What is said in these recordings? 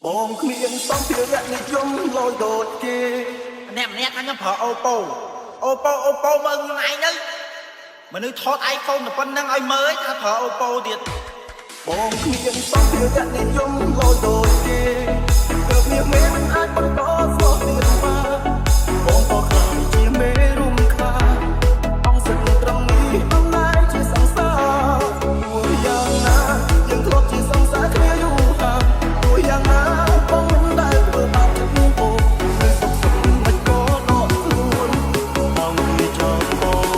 បងគ្មានសម្ភារៈនិយមលយដូចគេម្នាក់ខ្ញុំប្រើអូប៉ូមើលខ្លួនឯងទៅមនុស្សថត iPhone តែប៉ុណ្្នឹងឲ្យមើលថាប្រើអូប៉ូទៀតបងគ្មានសម្ភារៈនិយមលយដូចគេទើបមានមេមិនអាចបន្តស្លោទៀតបានបងក៏ខ្លាចជាមេរំខានអង្គសិនត្រង់នេះអំណាចជាសង្សារព្រោះយ៉ាងណាយើងធ្លាប់ជាសង្សារគ្នាយូរហើយព្រោះយ៉ាងណាបងមិនដែលធ្វើបាបចិត្តនោះបងនៅសុខសុខមិនក៏ដកខ្លួនបងវាចង់បង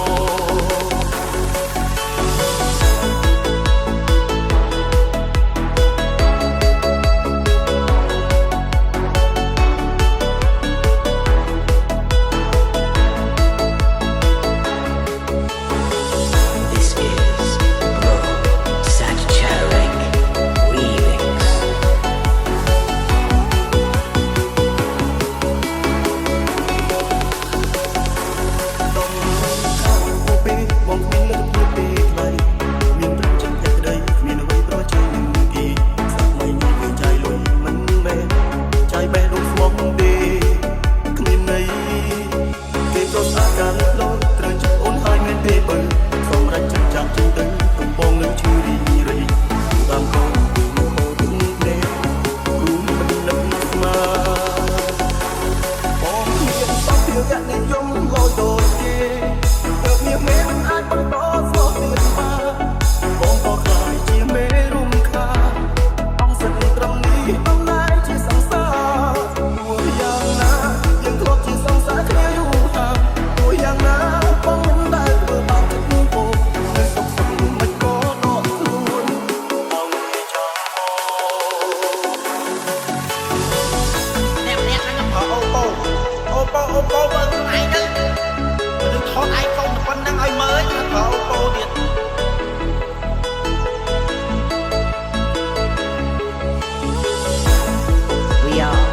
We are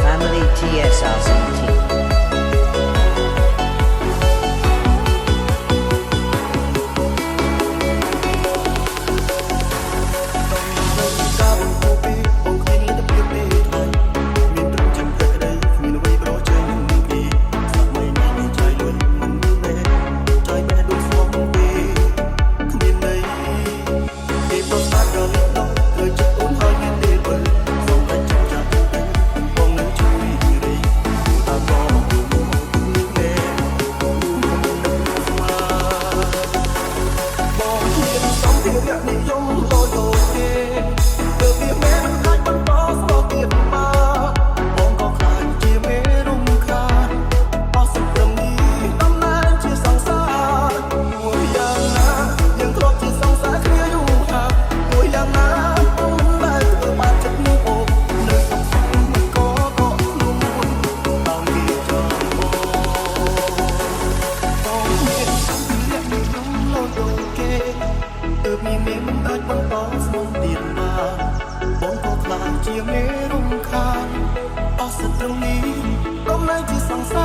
Family TSR 17.ជាមេរំខានអស់សត្រឹងនេះកុំនៅជាសង្សារ